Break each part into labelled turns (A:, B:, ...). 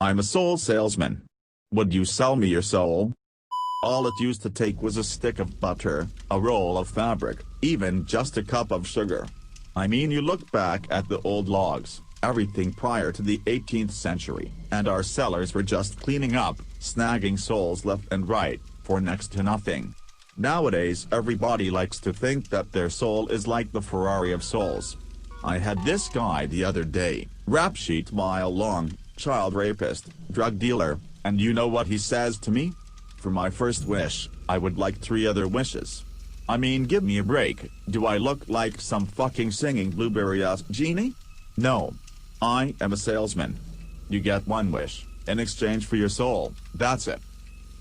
A: I'm a soul salesman. Would you sell me your soul? All it used to take was a stick of butter, a roll of fabric, even just a cup of sugar. I mean, you look back at the old logs, everything prior to the 18th century, and our sellers were just cleaning up, snagging souls left and right, for next to nothing. Nowadays everybody likes to think that their soul is like the Ferrari of souls. I had this guy the other day, rap sheet mile long, child rapist, drug dealer, and you know what he says to me? For my first wish, I would like 3 other wishes. I mean, give me a break, do I look like some fucking singing blueberry-ass genie? No. I am a salesman. You get 1 wish, in exchange for your soul, that's it.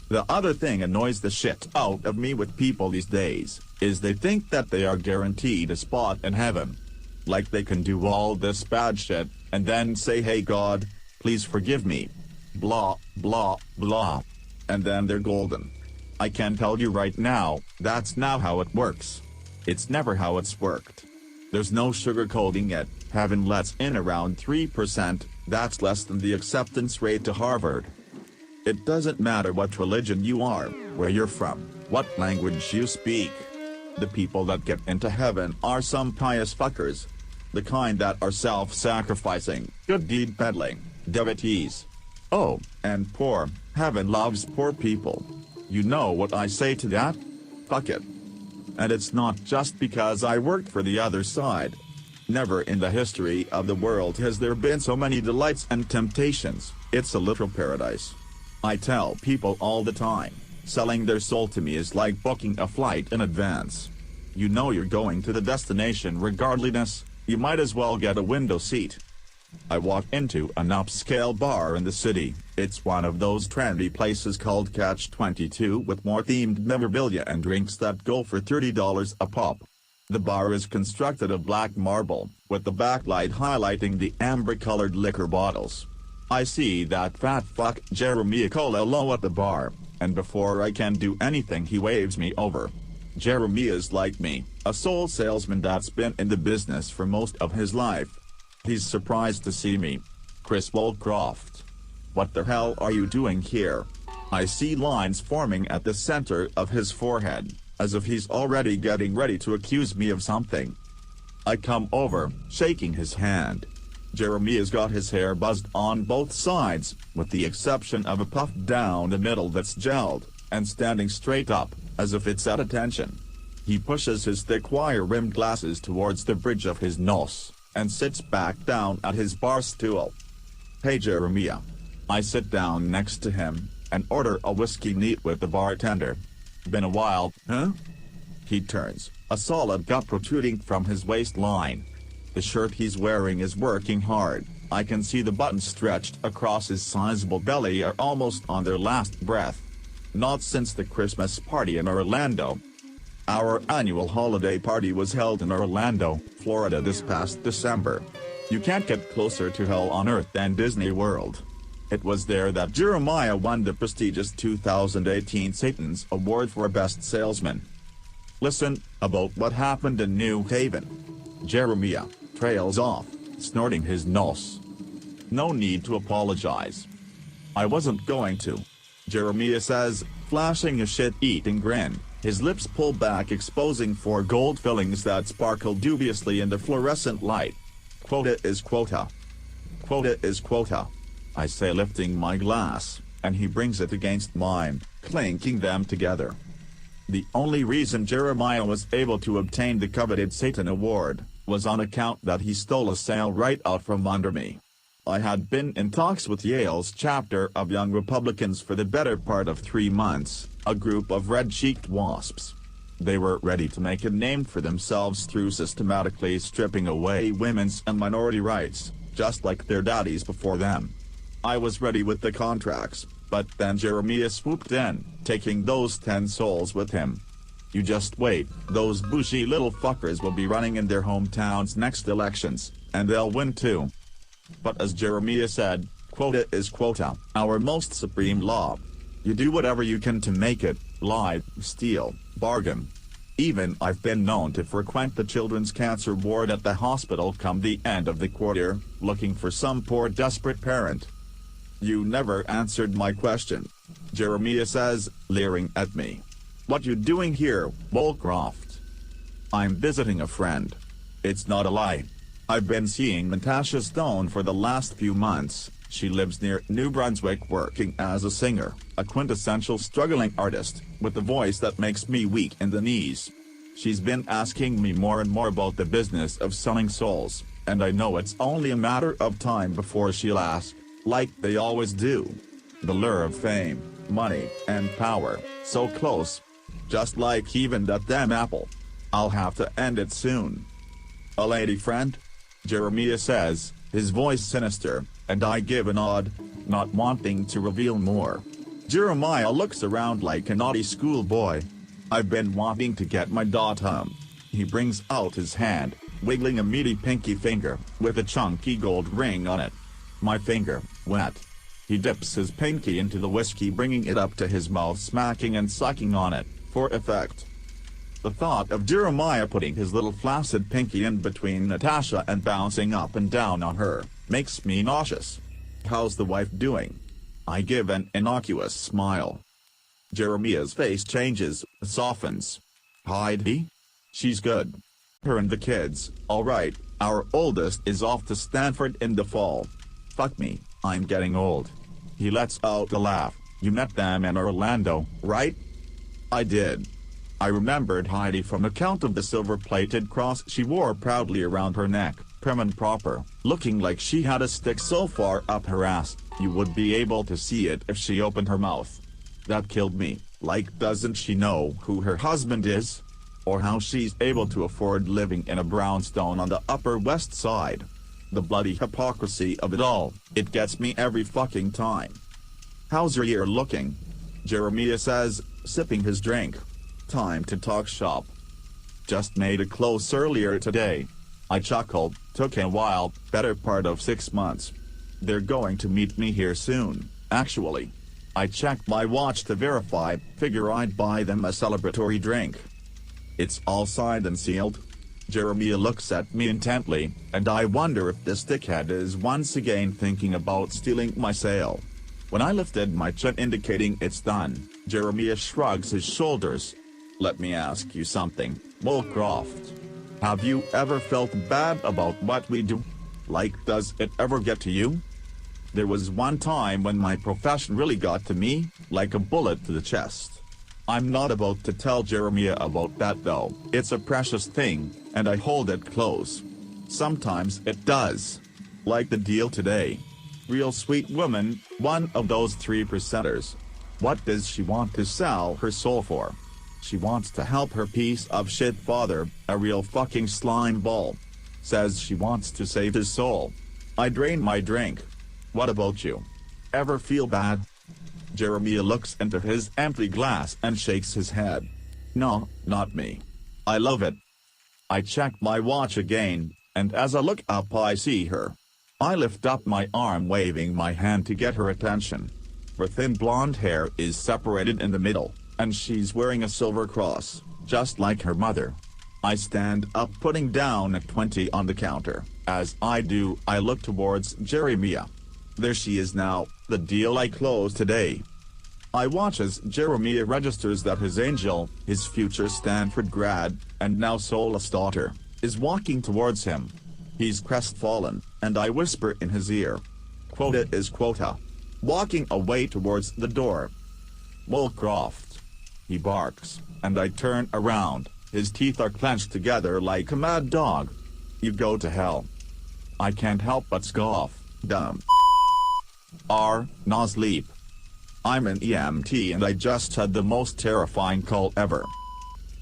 A: The other thing annoys the shit out of me with people these days, is they think that they are guaranteed a spot in heaven. Like they can do all this bad shit, and then say, hey God, please forgive me. Blah, blah, blah. And then they're golden. I can tell you right now, that's not how it works. It's never how it's worked. There's no sugarcoating it. Heaven lets in around 3%, that's less than the acceptance rate to Harvard. It doesn't matter what religion you are, where you're from, what language you speak. The people that get into heaven are some pious fuckers. The kind that are self-sacrificing, good deed peddling, devotees. Oh, and poor, heaven loves poor people. You know what I say to that? Fuck it. And it's not just because I worked for the other side. Never in the history of the world has there been so many delights and temptations, it's a literal paradise. I tell people all the time, selling their soul to me is like booking a flight in advance. You know you're going to the destination regardless, you might as well get a window seat. I walk into an upscale bar in the city, it's one of those trendy places called Catch 22 with more themed memorabilia and drinks that go for $30 a pop. The bar is constructed of black marble, with the backlight highlighting the amber-colored liquor bottles. I see that fat fuck Jeremiah Colello at the bar, and before I can do anything he waves me over. Jeremiah's like me, a soul salesman that's been in the business for most of his life. He's surprised to see me. Chris Woolcroft. What the hell are you doing here? I see lines forming at the center of his forehead, as if he's already getting ready to accuse me of something. I come over, shaking his hand. Jeremiah's got his hair buzzed on both sides, with the exception of a puff down the middle that's gelled, and standing straight up, as if it's at attention. He pushes his thick wire-rimmed glasses towards the bridge of his nose, and sits back down at his bar stool. Hey Jeremiah. I sit down next to him, and order a whiskey neat with the bartender. Been a while, huh? He turns, a solid gut protruding from his waistline. The shirt he's wearing is working hard, I can see the buttons stretched across his sizable belly are almost on their last breath. Not since the Christmas party in Orlando. Our annual holiday party was held in Orlando, Florida this past December. You can't get closer to hell on earth than Disney World. It was there that Jeremiah won the prestigious 2018 Satan's Award for Best Salesman. Listen, about what happened in New Haven. Jeremiah trails off, snorting his nose. No need to apologize. I wasn't going to. Jeremiah says, flashing a shit-eating grin, his lips pull back exposing 4 gold fillings that sparkle dubiously in the fluorescent light. Quota is quota. Quota is quota. I say lifting my glass, and he brings it against mine, clinking them together. The only reason Jeremiah was able to obtain the coveted Satan Award, was on account that he stole a sale right out from under me. I had been in talks with Yale's chapter of Young Republicans for the better part of 3 months, a group of red-cheeked wasps. They were ready to make a name for themselves through systematically stripping away women's and minority rights, just like their daddies before them. I was ready with the contracts, but then Jeremiah swooped in, taking those 10 souls with him. You just wait, those bougie little fuckers will be running in their hometowns next elections, and they'll win too. But as Jeremiah said, quota is quota, our most supreme law. You do whatever you can to make it, lie, steal, bargain. Even I've been known to frequent the children's cancer ward at the hospital come the end of the quarter, looking for some poor desperate parent. You never answered my question. Jeremiah says, leering at me. What you doing here, Woolcroft? I'm visiting a friend. It's not a lie. I've been seeing Natasha Stone for the last few months. She lives near New Brunswick working as a singer, a quintessential struggling artist, with a voice that makes me weak in the knees. She's been asking me more and more about the business of selling souls, and I know it's only a matter of time before she'll ask, like they always do. The lure of fame, money, and power, so close. Just like even that damn apple. I'll have to end it soon. A lady friend? Jeremiah says, his voice sinister, and I give a nod, not wanting to reveal more. Jeremiah looks around like a naughty schoolboy. I've been wanting to get my dot home. He brings out his hand, wiggling a meaty pinky finger, with a chunky gold ring on it. My finger, wet. He dips his pinky into the whiskey, bringing it up to his mouth, smacking and sucking on it, for effect. The thought of Jeremiah putting his little flaccid pinky in between Natasha and bouncing up and down on her, makes me nauseous. How's the wife doing? I give an innocuous smile. Jeremiah's face changes, softens. Heidi? She's good. Her and the kids, alright, our oldest is off to Stanford in the fall. Fuck me, I'm getting old. He lets out a laugh. You met them in Orlando, right? I did. I remembered Heidi from account of the silver-plated cross she wore proudly around her neck, prim and proper, looking like she had a stick so far up her ass, you would be able to see it if she opened her mouth. That killed me, like doesn't she know who her husband is? Or how she's able to afford living in a brownstone on the Upper West Side? The bloody hypocrisy of it all, it gets me every fucking time. How's your year looking? Jeremiah says, sipping his drink. Time to talk shop. Just made a close earlier today. I chuckled, took a while, better part of 6 months. They're going to meet me here soon, actually. I checked my watch to verify, figure I'd buy them a celebratory drink. It's all signed and sealed. Jeremiah looks at me intently, and I wonder if this dickhead is once again thinking about stealing my sale. When I lifted my chin indicating it's done, Jeremiah shrugs his shoulders. Let me ask you something, Woolcroft. Have you ever felt bad about what we do? Like, does it ever get to you? There was one time when my profession really got to me, like a bullet to the chest. I'm not about to tell Jeremiah about that though, it's a precious thing, and I hold it close. Sometimes it does. Like the deal today. Real sweet woman, one of those 3%ers. What does she want to sell her soul for? She wants to help her piece of shit father, a real fucking slime ball. Says she wants to save his soul. I drain my drink. What about you? Ever feel bad? Jeremiah looks into his empty glass and shakes his head. No, not me. I love it. I check my watch again, and as I look up I see her. I lift up my arm, waving my hand to get her attention. Her thin blonde hair is separated in the middle, and she's wearing a silver cross, just like her mother. I stand up, putting down a 20 on the counter. As I do, I look towards Jeremiah. There she is now, the deal I closed today. I watch as Jeremiah registers that his angel, his future Stanford grad, and now soulless daughter, is walking towards him. He's crestfallen, and I whisper in his ear. Quota is quota. Walking away towards the door. Woolcroft. He barks, and I turn around, his teeth are clenched together like a mad dog. You go to hell. I can't help but scoff, dumb. Nosleep. I'm an EMT and I just had the most terrifying call ever.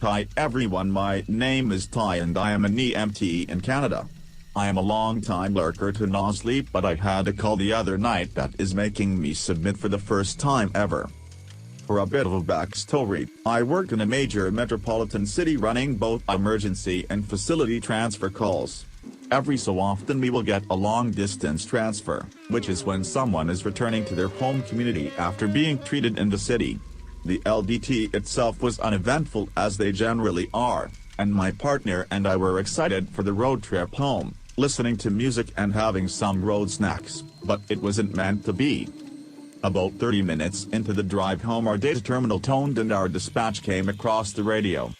A: Hi everyone, my name is Ty and I am an EMT in Canada. I am a long-time lurker to Nosleep, but I had a call the other night that is making me submit for the first time ever. For a bit of a backstory, I work in a major metropolitan city running both emergency and facility transfer calls. Every so often we will get a long-distance transfer, which is when someone is returning to their home community after being treated in the city. The LDT itself was uneventful, as they generally are, and my partner and I were excited for the road trip home, listening to music and having some road snacks, but it wasn't meant to be. About 30 minutes into the drive home, our data terminal toned and our dispatch came across the radio.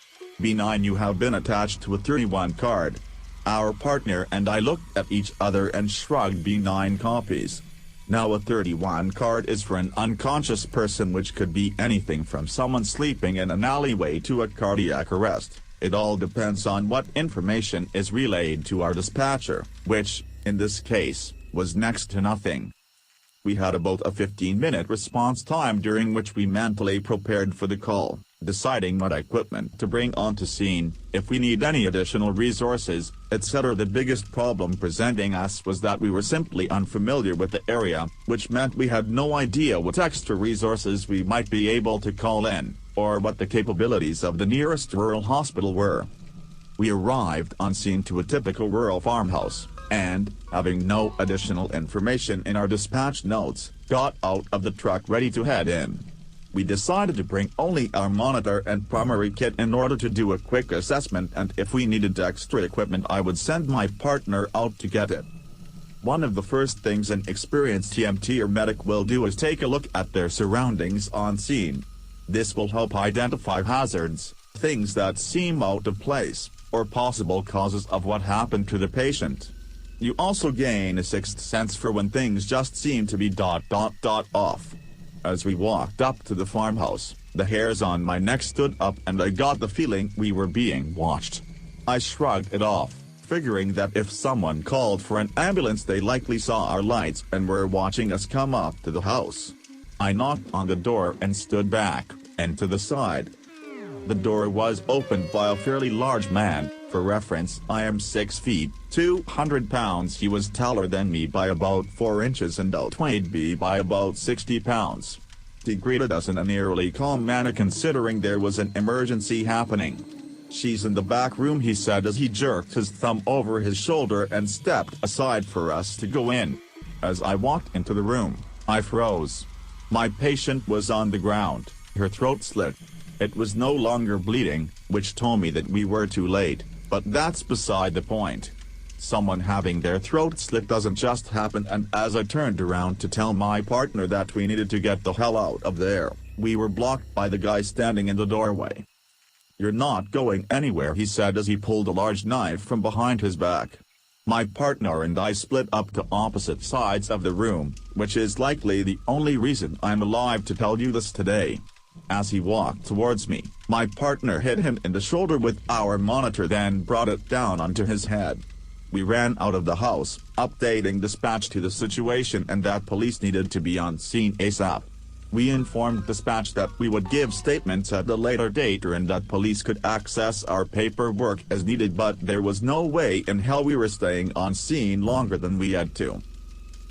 A: B9, you have been attached to a 31 card. Our partner and I looked at each other and shrugged. B9 copies. Now a 31 card is for an unconscious person, which could be anything from someone sleeping in an alleyway to a cardiac arrest. It all depends on what information is relayed to our dispatcher, which, in this case, was next to nothing. We had about a 15-minute response time, during which we mentally prepared for the call, deciding what equipment to bring onto scene, if we need any additional resources, etc. The biggest problem presenting us was that we were simply unfamiliar with the area, which meant we had no idea what extra resources we might be able to call in, or what the capabilities of the nearest rural hospital were. We arrived on scene to a typical rural farmhouse, and, having no additional information in our dispatch notes, got out of the truck ready to head in. We decided to bring only our monitor and primary kit in order to do a quick assessment, and if we needed extra equipment I would send my partner out to get it. One of the first things an experienced EMT or medic will do is take a look at their surroundings on scene. This will help identify hazards, things that seem out of place, or possible causes of what happened to the patient. You also gain a sixth sense for when things just seem to be off. As we walked up to the farmhouse, the hairs on my neck stood up and I got the feeling we were being watched. I shrugged it off, figuring that if someone called for an ambulance they likely saw our lights and were watching us come up to the house. I knocked on the door and stood back, and to the side. The door was opened by a fairly large man. For reference, I am 6 feet, 200 pounds. He was taller than me by about 4 inches and outweighed me by about 60 pounds. He greeted us in an eerily calm manner, considering there was an emergency happening. "She's in the back room," he said as he jerked his thumb over his shoulder and stepped aside for us to go in. As I walked into the room, I froze. My patient was on the ground, her throat slit. It was no longer bleeding, which told me that we were too late, but that's beside the point. Someone having their throat slit doesn't just happen, and as I turned around to tell my partner that we needed to get the hell out of there, we were blocked by the guy standing in the doorway. "You're not going anywhere," he said as he pulled a large knife from behind his back. My partner and I split up to opposite sides of the room, which is likely the only reason I'm alive to tell you this today. As he walked towards me, my partner hit him in the shoulder with our monitor, then brought it down onto his head. We ran out of the house, updating dispatch to the situation and that police needed to be on scene ASAP. We informed dispatch that we would give statements at a later date and that police could access our paperwork as needed, but there was no way in hell we were staying on scene longer than we had to.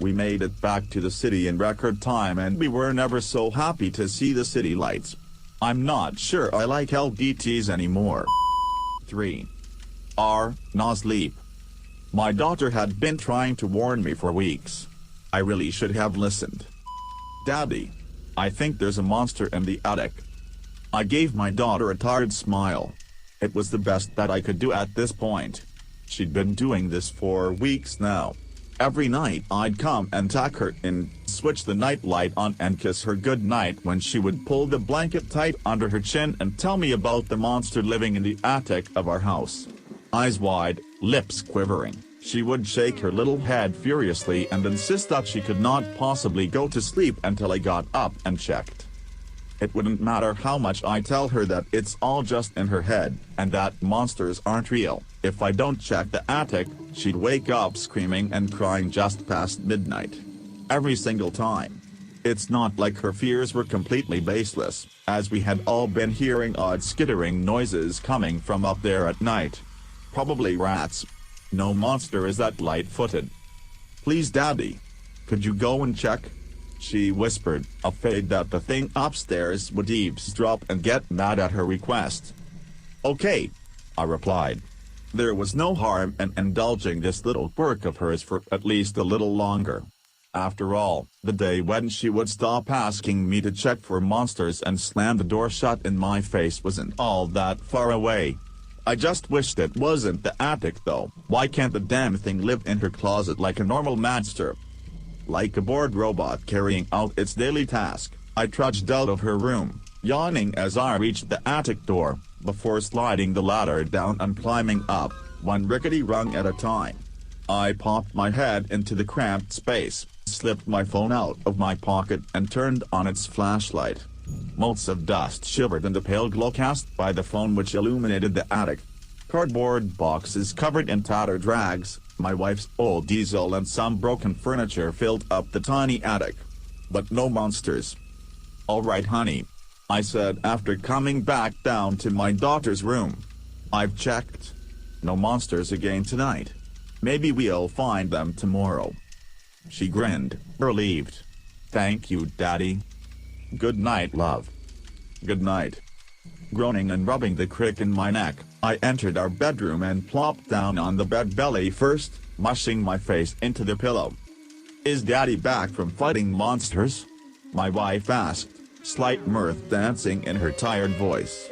A: We made it back to the city in record time, and we were never so happy to see the city lights. I'm not sure I like LDTs anymore. 3. Nosleep. My daughter had been trying to warn me for weeks. I really should have listened. "Daddy, I think there's a monster in the attic." I gave my daughter a tired smile. It was the best that I could do at this point. She'd been doing this for weeks now. Every night I'd come and tuck her in, switch the night light on and kiss her goodnight when she would pull the blanket tight under her chin and tell me about the monster living in the attic of our house. Eyes wide, lips quivering, she would shake her little head furiously and insist that she could not possibly go to sleep until I got up and checked. It wouldn't matter how much I tell her that it's all just in her head, and that monsters aren't real. If I don't check the attic, she'd wake up screaming and crying just past midnight. Every single time. It's not like her fears were completely baseless, as we had all been hearing odd skittering noises coming from up there at night. Probably rats. No monster is that light-footed. "Please, Daddy. Could you go and check?" she whispered, afraid that the thing upstairs would eavesdrop and get mad at her request. "Okay," I replied. There was no harm in indulging this little quirk of hers for at least a little longer. After all, the day when she would stop asking me to check for monsters and slam the door shut in my face wasn't all that far away. I just wished it wasn't the attic though. Why can't the damn thing live in her closet like a normal monster? Like a bored robot carrying out its daily task, I trudged out of her room, yawning as I reached the attic door, before sliding the ladder down and climbing up, one rickety rung at a time. I popped my head into the cramped space, slipped my phone out of my pocket and turned on its flashlight. Motes of dust shivered in the pale glow cast by the phone which illuminated the attic. Cardboard boxes covered in tattered rags, my wife's old diesel and some broken furniture filled up the tiny attic. But no monsters. "All right, honey," I said after coming back down to my daughter's room. "I've checked. No monsters again tonight. Maybe we'll find them tomorrow." She grinned, relieved. "Thank you, Daddy. Good night, love." "Good night." Groaning and rubbing the crick in my neck, I entered our bedroom and plopped down on the bed belly first, mushing my face into the pillow. "Is Daddy back from fighting monsters?" my wife asked, slight mirth dancing in her tired voice.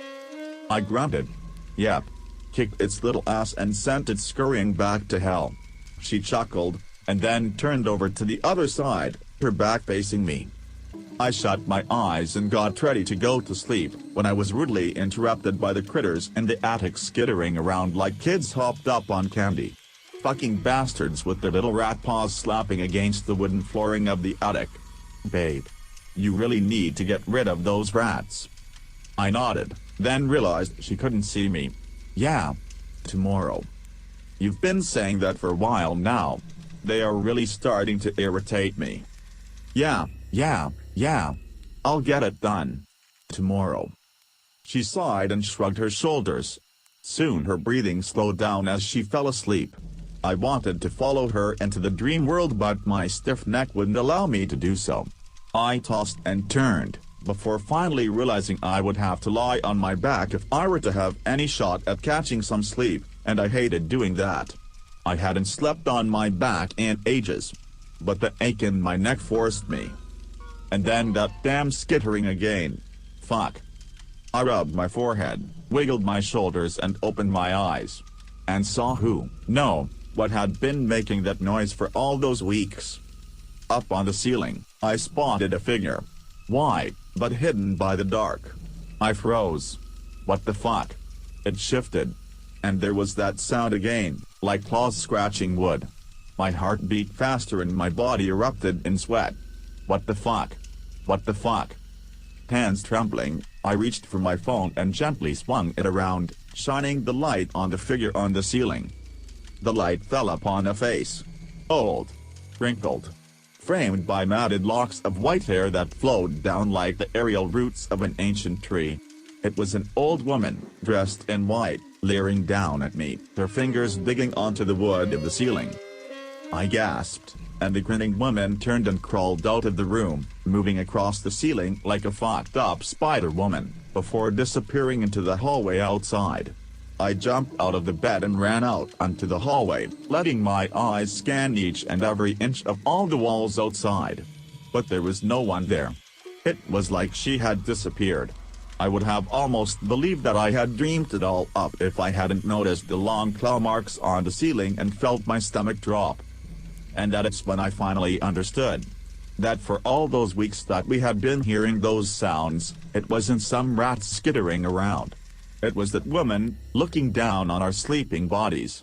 A: I grunted. "Yep. Kicked its little ass and sent it scurrying back to hell." She chuckled, and then turned over to the other side, her back facing me. I shut my eyes and got ready to go to sleep, when I was rudely interrupted by the critters in the attic skittering around like kids hopped up on candy. Fucking bastards with their little rat paws slapping against the wooden flooring of the attic. "Babe. You really need to get rid of those rats." I nodded, then realized she couldn't see me. "Yeah. Tomorrow. You've been saying that for a while now. They are really starting to irritate me." Yeah. I'll get it done. Tomorrow." She sighed and shrugged her shoulders. Soon her breathing slowed down as she fell asleep. I wanted to follow her into the dream world, but my stiff neck wouldn't allow me to do so. I tossed and turned, before finally realizing I would have to lie on my back if I were to have any shot at catching some sleep, and I hated doing that. I hadn't slept on my back in ages. But the ache in my neck forced me. And then that damn skittering again. Fuck. I rubbed my forehead, wiggled my shoulders and opened my eyes. And saw who, no, what had been making that noise for all those weeks. Up on the ceiling, I spotted a figure. White, but hidden by the dark. I froze. What the fuck? It shifted. And there was that sound again, like claws scratching wood. My heart beat faster and my body erupted in sweat. What the fuck? What the fuck? Hands trembling, I reached for my phone and gently swung it around, shining the light on the figure on the ceiling. The light fell upon a face. Old. Wrinkled. Framed by matted locks of white hair that flowed down like the aerial roots of an ancient tree. It was an old woman, dressed in white, leering down at me, her fingers digging onto the wood of the ceiling. I gasped, and the grinning woman turned and crawled out of the room, moving across the ceiling like a fucked-up Spider-Woman, before disappearing into the hallway outside. I jumped out of the bed and ran out onto the hallway, letting my eyes scan each and every inch of all the walls outside. But there was no one there. It was like she had disappeared. I would have almost believed that I had dreamed it all up if I hadn't noticed the long claw marks on the ceiling and felt my stomach drop. And that's when I finally understood. That for all those weeks that we had been hearing those sounds, it wasn't some rats skittering around. It was that woman, looking down on our sleeping bodies.